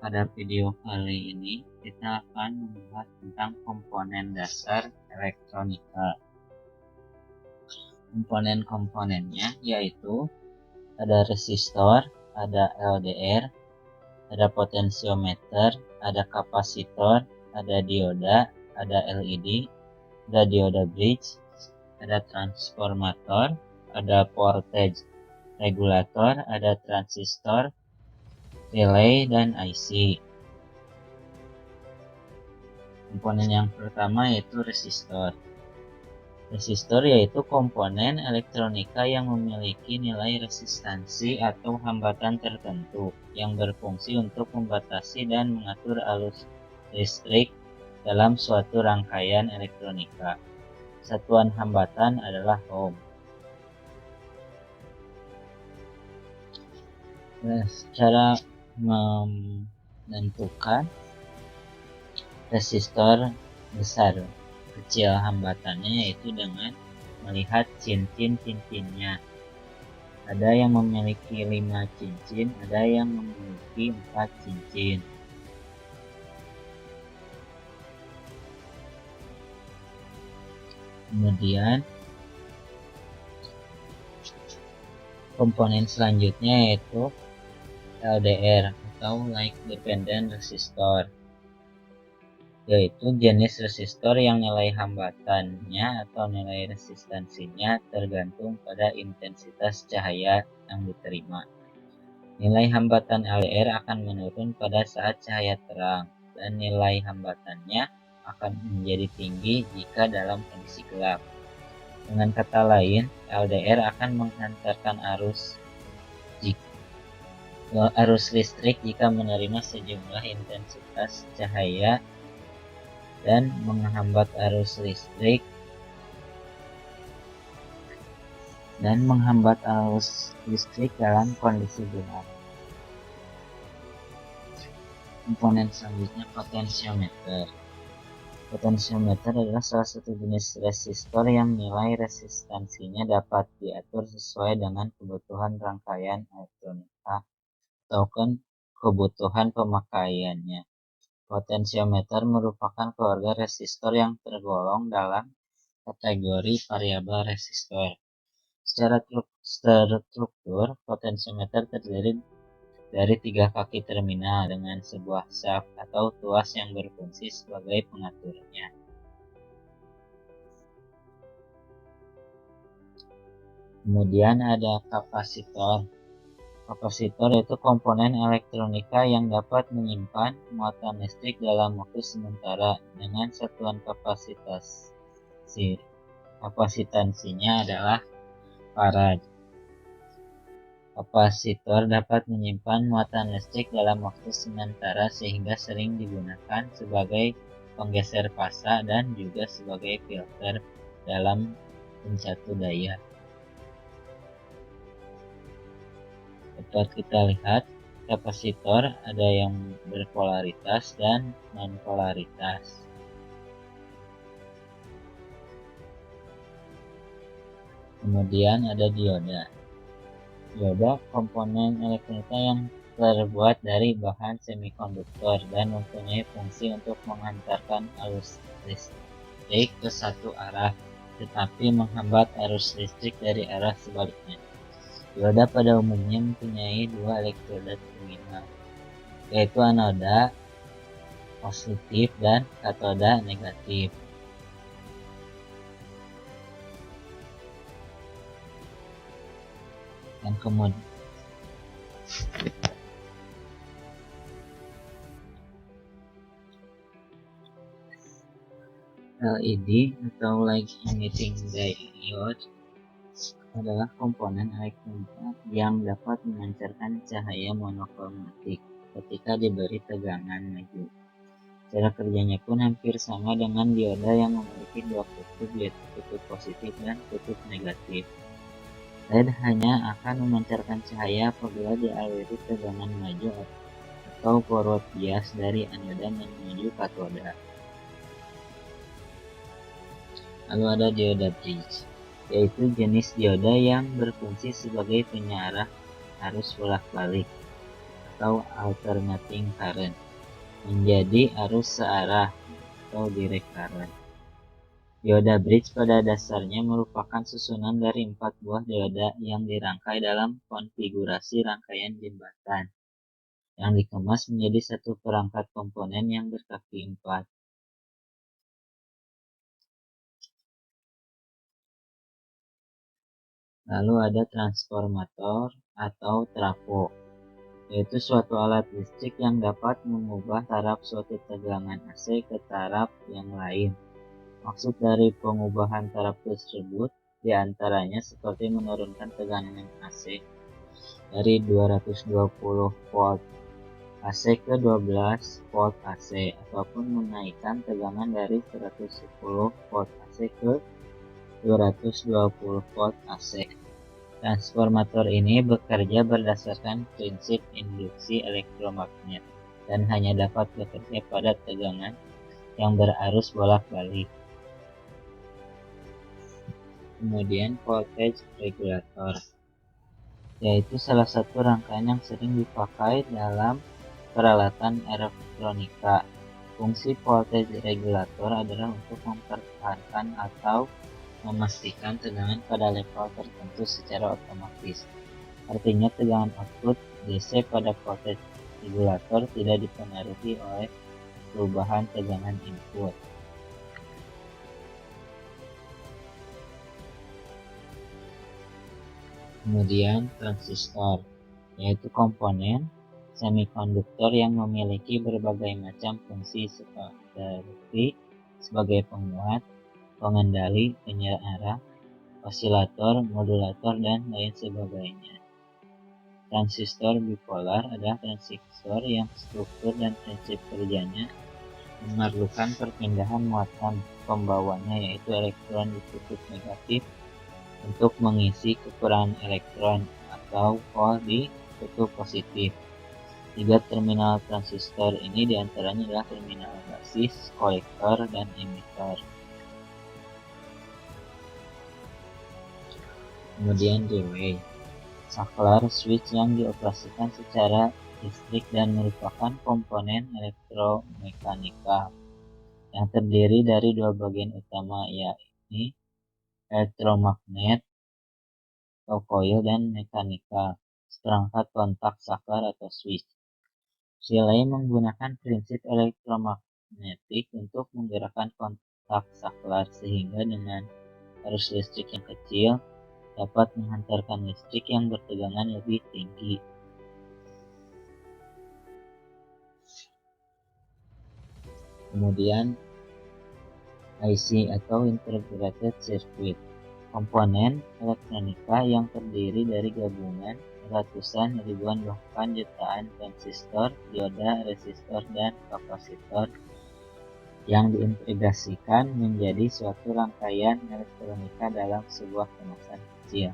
Pada video kali ini kita akan membahas tentang komponen dasar elektronika. Komponen-komponennya yaitu ada resistor, ada LDR, ada potensiometer, ada kapasitor, ada dioda, ada LED, ada dioda bridge, ada transformator, ada voltage regulator, ada transistor, relay, dan IC. Komponen yang pertama yaitu resistor. Resistor yaitu komponen elektronika yang memiliki nilai resistansi atau hambatan tertentu yang berfungsi untuk membatasi dan mengatur arus listrik dalam suatu rangkaian elektronika. Satuan hambatan adalah ohm. Cara menentukan resistor besar kecil hambatannya yaitu dengan melihat cincin-cincinnya. Ada yang memiliki 5 cincin, ada yang memiliki 4 cincin. Kemudian komponen selanjutnya yaitu LDR atau Like Dependent Resistor, yaitu jenis resistor yang nilai hambatannya atau nilai resistansinya tergantung pada intensitas cahaya yang diterima. Nilai hambatan LDR akan menurun pada saat cahaya terang, dan nilai hambatannya akan menjadi tinggi jika dalam kondisi gelap. Dengan kata lain, LDR akan menghantarkan arus listrik jika menerima sejumlah intensitas cahaya dan menghambat arus listrik dalam kondisi gelap. Komponen selanjutnya potensiometer. Potensiometer adalah salah satu jenis resistor yang nilai resistansinya dapat diatur sesuai dengan kebutuhan rangkaian elektronika atau kebutuhan pemakaiannya. Potensiometer merupakan keluarga resistor yang tergolong dalam kategori variabel resistor. Secara struktur, potensiometer terdiri dari 3 kaki terminal dengan sebuah shaft atau tuas yang berfungsi sebagai pengaturnya. Kemudian ada kapasitor. Kapasitor yaitu komponen elektronika yang dapat menyimpan muatan listrik dalam waktu sementara dengan satuan kapasitansinya adalah farad. Kapasitor dapat menyimpan muatan listrik dalam waktu sementara sehingga sering digunakan sebagai penggeser fasa dan juga sebagai filter dalam pencatu daya. Dapat kita lihat kapasitor ada yang berpolaritas dan non-polaritas. Kemudian ada dioda. Dioda komponen elektronika yang terbuat dari bahan semikonduktor dan mempunyai fungsi untuk menghantarkan arus listrik ke satu arah, tetapi menghambat arus listrik dari arah sebaliknya. Dioda pada umumnya mempunyai 2 elektroda terminal, yaitu anoda positif dan katoda negatif. Dan kemudian LED atau Light Emitting Diode adalah komponen elektronika yang dapat memancarkan cahaya monokromatik ketika diberi tegangan maju. Cara kerjanya pun hampir sama dengan dioda yang memiliki 2 kutub, yaitu kutub positif dan kutub negatif. LED hanya akan memancarkan cahaya apabila dialiri tegangan maju atau forward bias dari anoda menuju katoda. Lalu ada dioda bridge, yaitu jenis dioda yang berfungsi sebagai penyarah arus bolak-balik atau alternating current menjadi arus searah atau direct current. Dioda bridge pada dasarnya merupakan susunan dari 4 buah dioda yang dirangkai dalam konfigurasi rangkaian jembatan yang dikemas menjadi satu perangkat komponen yang berkaki 4. Lalu ada transformator atau trafo, yaitu suatu alat listrik yang dapat mengubah taraf suatu tegangan AC ke taraf yang lain. Maksud dari pengubahan taraf tersebut diantaranya seperti menurunkan tegangan AC dari 220 volt AC ke 12 volt AC ataupun menaikkan tegangan dari 110 volt AC ke 220 volt AC. Transformator ini bekerja berdasarkan prinsip induksi elektromagnet dan hanya dapat bekerja pada tegangan yang berarus bolak-balik. Kemudian voltage regulator, yaitu salah satu rangkaian yang sering dipakai dalam peralatan elektronika. Fungsi voltage regulator adalah untuk mempertahankan atau memastikan tegangan pada level tertentu secara otomatis. Artinya tegangan output DC pada voltage regulator tidak dipengaruhi oleh perubahan tegangan input. Kemudian transistor, yaitu komponen semikonduktor yang memiliki berbagai macam fungsi seperti sebagai penguat, pengendali, penyarah, osilator, modulator, dan lain sebagainya. Transistor bipolar adalah transistor yang struktur dan prinsip kerjanya memerlukan perpindahan muatan pembawanya, yaitu elektron di kutub negatif untuk mengisi kekurangan elektron atau hole di kutub positif. 3 terminal transistor ini diantaranya adalah terminal basis, kolektor, dan emitter. Kemudian relay, saklar switch yang dioperasikan secara listrik dan merupakan komponen elektromekanika yang terdiri dari 2 bagian utama, yakni elektromagnet atau coil dan mekanika, seperangkat kontak saklar atau switch. Relay menggunakan prinsip elektromagnetik untuk menggerakkan kontak saklar sehingga dengan arus listrik yang kecil dapat menghantarkan listrik yang bertegangan lebih tinggi. Kemudian IC atau Integrated Circuit, komponen elektronika yang terdiri dari gabungan ratusan, ribuan, bahkan jutaan transistor, dioda, resistor, dan kapasitor yang diintegrasikan menjadi suatu rangkaian elektronika dalam sebuah kemasan kecil.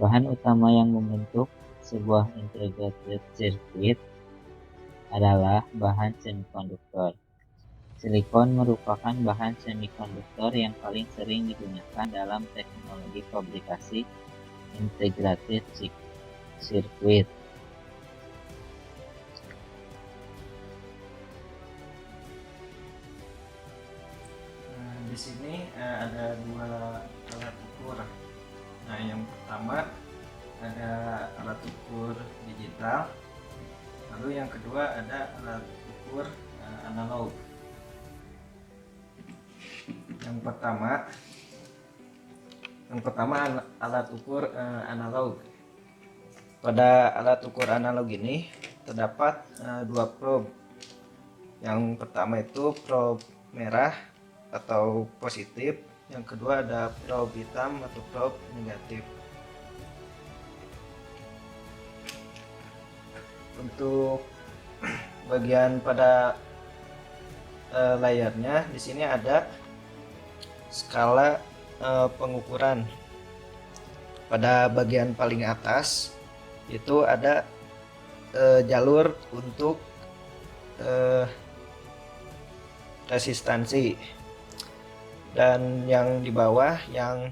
Bahan utama yang membentuk sebuah integrated circuit adalah bahan semikonduktor. Silikon merupakan bahan semikonduktor yang paling sering digunakan dalam teknologi fabrikasi integrated circuit. Di sini ada 2 alat ukur. Nah, yang pertama ada alat ukur digital, lalu yang kedua ada alat ukur analog. Yang pertama alat ukur analog. Pada alat ukur analog ini terdapat 2 probe. Yang pertama itu probe merah atau positif, yang kedua ada probe hitam atau probe negatif. Untuk bagian pada layarnya di sini ada skala pengukuran. Pada bagian paling atas itu ada jalur untuk resistansi, dan yang di bawah yang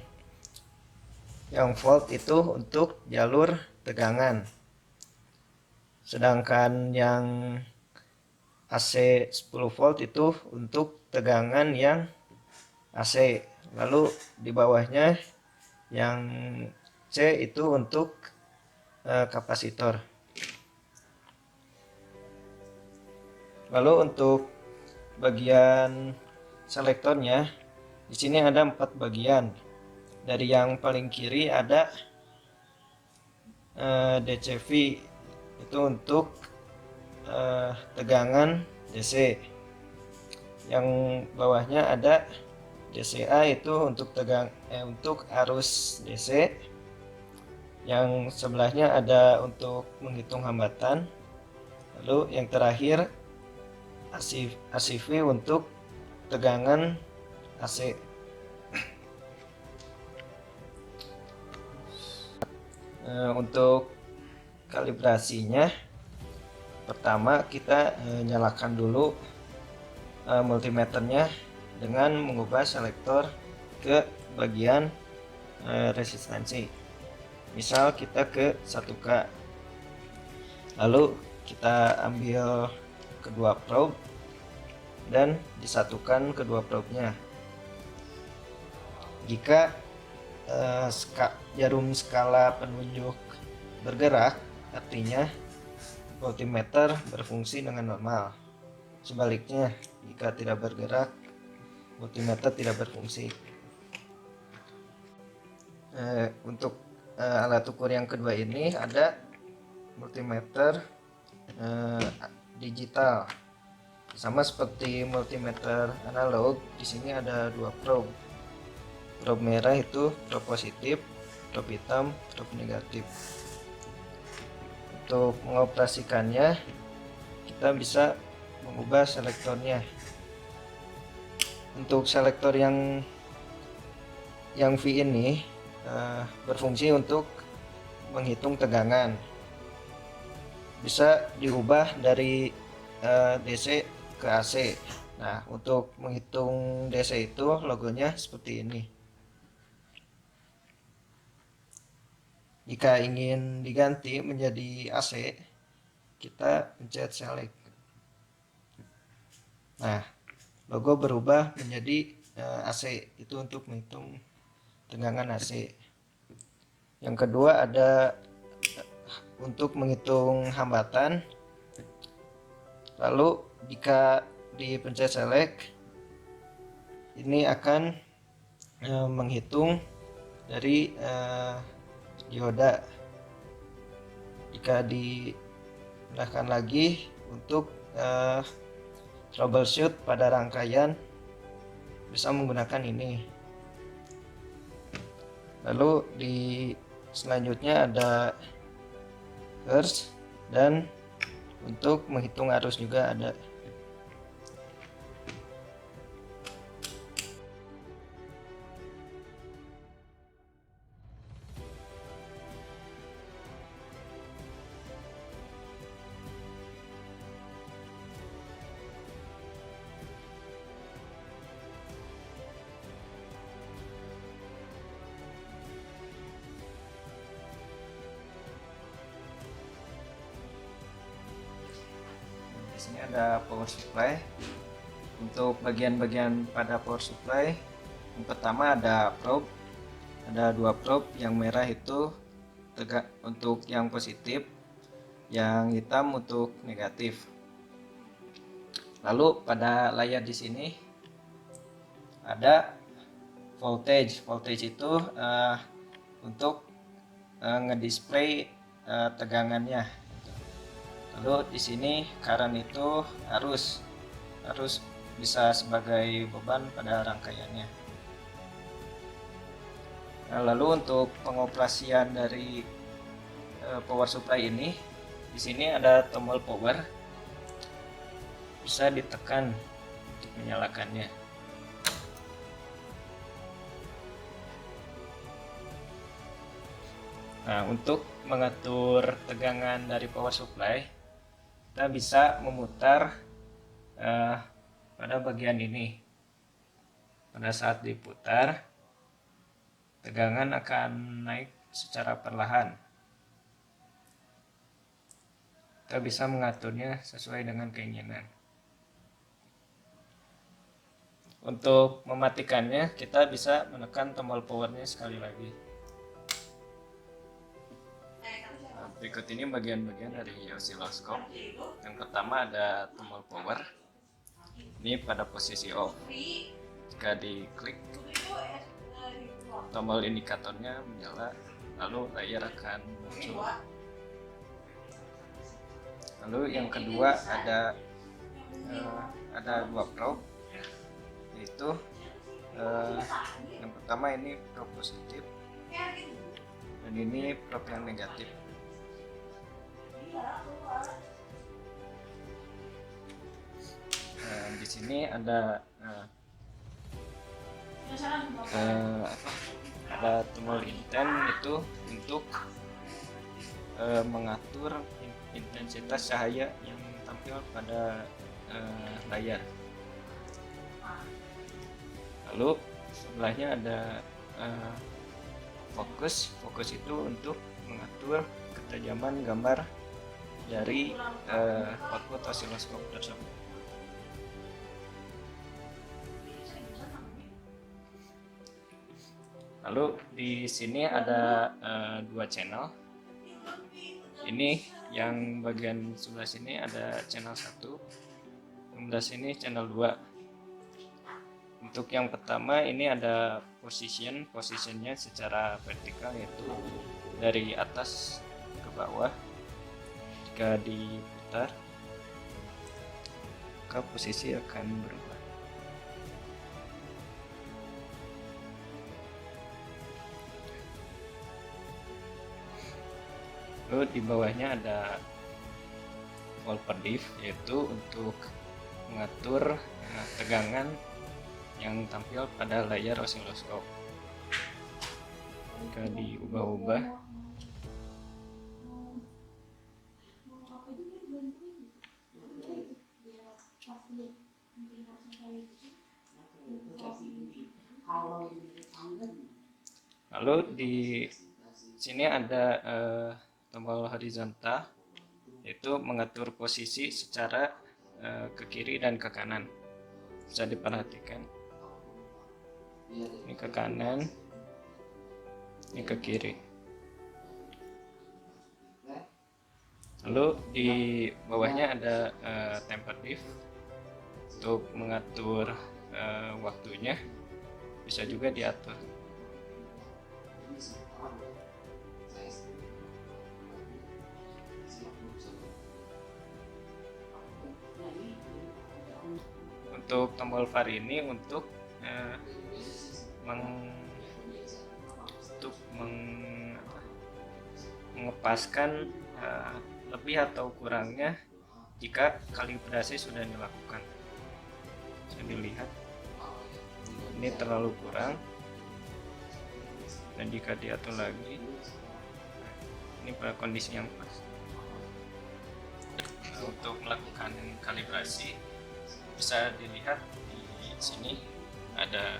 volt itu untuk jalur tegangan. Sedangkan yang AC 10 volt itu untuk tegangan yang AC. Lalu di bawahnya yang C itu untuk kapasitor. Lalu untuk bagian selektornya, di sini ada 4 bagian. Dari yang paling kiri ada DCV, itu untuk tegangan DC. Yang bawahnya ada DCA, itu untuk untuk arus DC. Yang sebelahnya ada untuk menghitung hambatan. Lalu yang terakhir ACV untuk tegangan AC. Untuk kalibrasinya, pertama kita nyalakan dulu multimeternya dengan mengubah selektor ke bagian resistansi. Misal kita ke 1K. Lalu kita ambil kedua probe dan disatukan kedua probe-nya. Jika jarum skala penunjuk bergerak, artinya voltmeter berfungsi dengan normal. Sebaliknya, jika tidak bergerak, voltmeter tidak berfungsi. Untuk alat ukur yang kedua ini ada multimeter digital. Sama seperti multimeter analog, di sini ada 2 probe. Probe merah itu probe positif, probe hitam probe negatif. Untuk mengoperasikannya, kita bisa mengubah selektornya. Untuk selektor yang V ini berfungsi untuk menghitung tegangan. Bisa diubah dari DC ke AC. Nah, untuk menghitung DC itu logonya seperti ini. Jika ingin diganti menjadi AC, kita pencet select. Nah, logo berubah menjadi AC, itu untuk menghitung tegangan AC. Yang kedua ada untuk menghitung hambatan. Lalu jika dipencet select, ini akan menghitung dari dioda. Jika dipindahkan lagi untuk troubleshoot pada rangkaian, bisa menggunakan ini. Lalu di selanjutnya ada hertz, dan untuk menghitung arus juga ada. Di sini ada power supply. Untuk bagian-bagian pada power supply, yang pertama ada probe. Ada 2 probe, yang merah itu untuk yang positif, yang hitam untuk negatif. Lalu pada layar di sini ada voltage. Voltage itu untuk ngedisplay tegangannya. Lalu di sini current itu arus bisa sebagai beban pada rangkaiannya. Nah, lalu untuk pengoperasian dari power supply ini, di sini ada tombol power, bisa ditekan untuk menyalakannya. Nah, untuk mengatur tegangan dari power supply, kita bisa memutar pada bagian ini. Pada saat diputar, tegangan akan naik secara perlahan. kita bisa mengaturnya sesuai dengan keinginan. Untuk mematikannya, kita bisa menekan tombol powernya sekali lagi. Nah, berikut ini bagian-bagian dari oscilloscope. Yang pertama ada tombol power. Ini pada posisi off. Jika diklik, tombol indikatornya menyala, lalu layar akan muncul. Lalu yang kedua ada dua probe, yaitu yang pertama ini probe positif dan ini probe yang negatif. Di sini ada tombol intent, itu untuk mengatur intensitas cahaya yang tampil pada layar. Lalu sebelahnya ada fokus itu untuk mengatur ketajaman gambar dari output oscilloscope tersebut. Lalu di sini ada dua channel. Ini yang bagian sebelah sini ada channel 1, sebelah sini channel 2. Untuk yang pertama ini ada posisinya secara vertikal, yaitu dari atas ke bawah. Jika diputar, maka posisi akan berubah. Lalu di bawahnya ada volt per diff, yaitu untuk mengatur tegangan yang tampil pada layar oscilloscope. Jika diubah-ubah, lalu di sini ada tombol horizontal, yaitu mengatur posisi secara ke kiri dan ke kanan. Bisa diperhatikan, ini ke kanan, ini ke kiri. Lalu di bawahnya ada temper diff untuk mengatur waktunya, bisa juga diatur. Untuk tombol VAR ini untuk mengepaskan lebih atau kurangnya jika kalibrasi sudah dilakukan. Bisa dilihat ini terlalu kurang, dan jika diatur lagi, ini pada kondisi yang pas. Untuk melakukan kalibrasi bisa dilihat di sini ada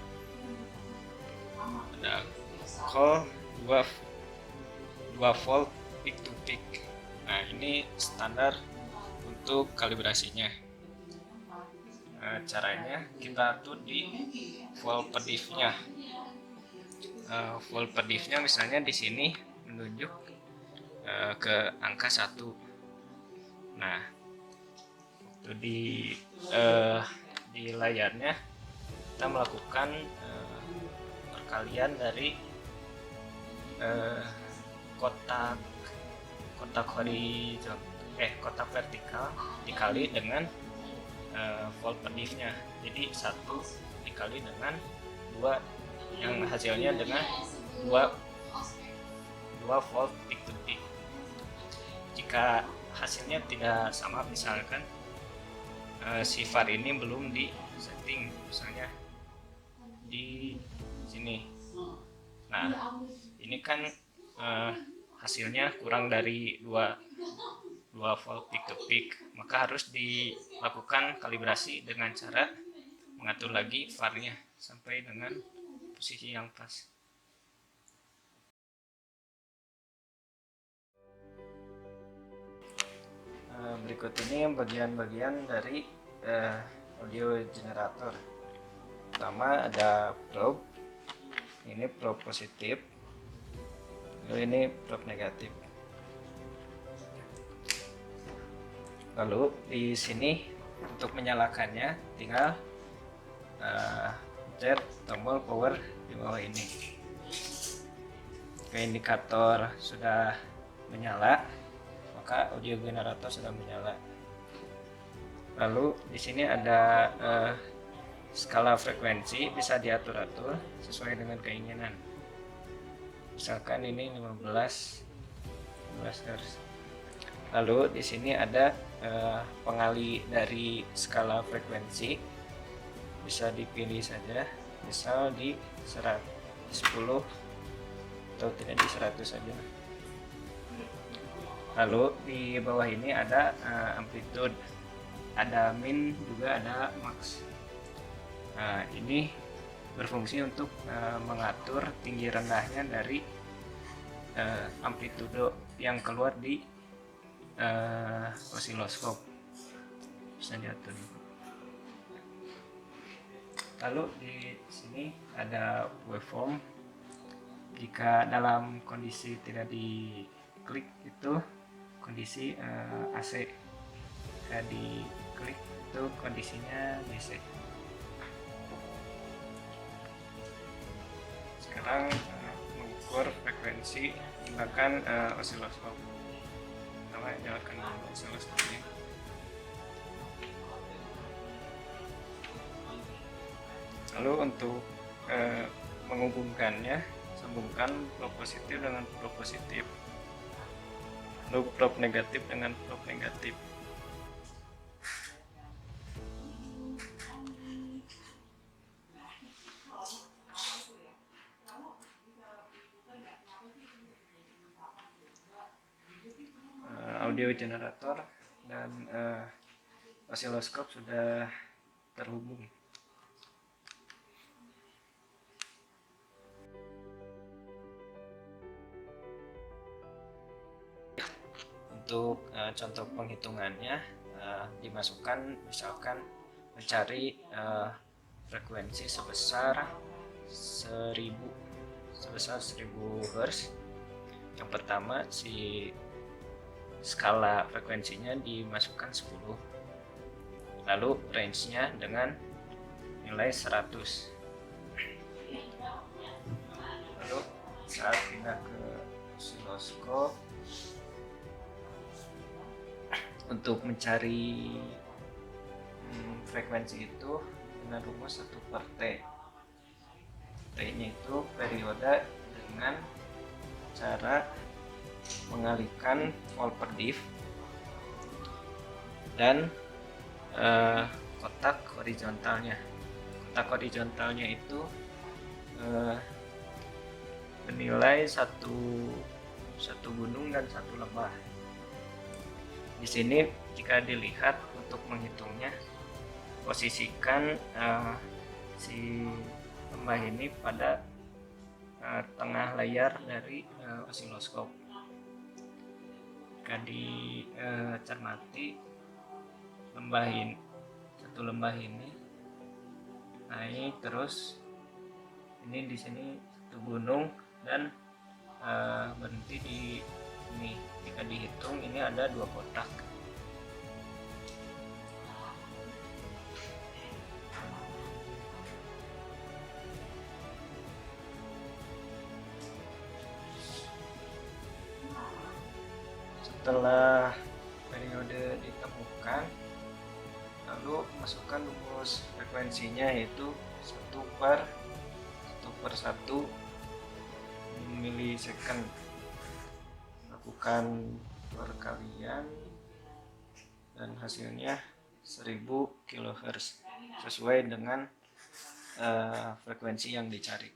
call 2 volt peak to peak. Nah, ini standar untuk kalibrasinya. Caranya kita atur di volt per diff-nya. Volt per diff-nya misalnya di sini menunjuk ke angka 1. Nah, di layarnya kita melakukan perkalian dari kotak kotak vertikal dikali dengan volt per diff-nya. Jadi 1 dikali dengan 2, yang hasilnya dengan 2 volt peak to peak. Jika hasilnya tidak sama, misalkan si VAR ini belum di setting, misalnya di sini. Nah, ini kan hasilnya kurang dari 2 volt peak to peak, maka harus dilakukan kalibrasi dengan cara mengatur lagi VAR-nya sampai dengan posisi yang pas. Berikut ini bagian-bagian dari audio generator. Pertama ada probe, ini probe positif, lalu ini probe negatif. Lalu di sini untuk menyalakannya tinggal pencet tombol power di bawah ini. Indikator sudah menyala, maka audio generator sudah menyala. Lalu di sini ada skala frekuensi, bisa diatur-atur sesuai dengan keinginan. Misalkan ini 15 Hz. Lalu di sini ada pengali dari skala frekuensi, bisa dipilih saja, misal di 10 atau tidak di 100 saja. Lalu di bawah ini ada amplitude, ada min juga ada max. Ini berfungsi untuk mengatur tinggi rendahnya dari amplitudo yang keluar di osiloskop, bisa diatur. Lalu di sini ada waveform. Jika dalam kondisi tidak diklik itu kondisi AC, jika diklik itu kondisinya DC. Sekarang mengukur frekuensi menggunakan osiloskop. Pertama nyalakan osiloskopnya. Lalu untuk menghubungkannya, sambungkan probe positif dengan probe positif, lalu probe negatif dengan probe negatif. Audio generator dan osiloskop sudah terhubung. Untuk contoh penghitungannya, dimasukkan misalkan mencari frekuensi sebesar 1000 Hz. Yang pertama, si skala frekuensinya dimasukkan 10, lalu range-nya dengan nilai 100. Lalu saat pindah ke osiloskop, untuk mencari frekuensi itu dengan rumus 1/T. T-nya itu periode dengan cara mengalihkan volt per diff dan kotak horizontalnya. Kotak horizontalnya itu bernilai satu gunung dan satu lembah. Di sini jika dilihat untuk menghitungnya, posisikan si lembah ini pada tengah layar dari osiloskop. Jika dicermati satu lembah ini naik terus, ini di sini satu gunung dan berhenti di ini. Jika dihitung ini ada 2 kotak. Setelah periode ditemukan, lalu masukkan rumus frekuensinya, yaitu 1/1 milisecond. Lakukan perkalian dan hasilnya 1000 kHz sesuai dengan frekuensi yang dicari.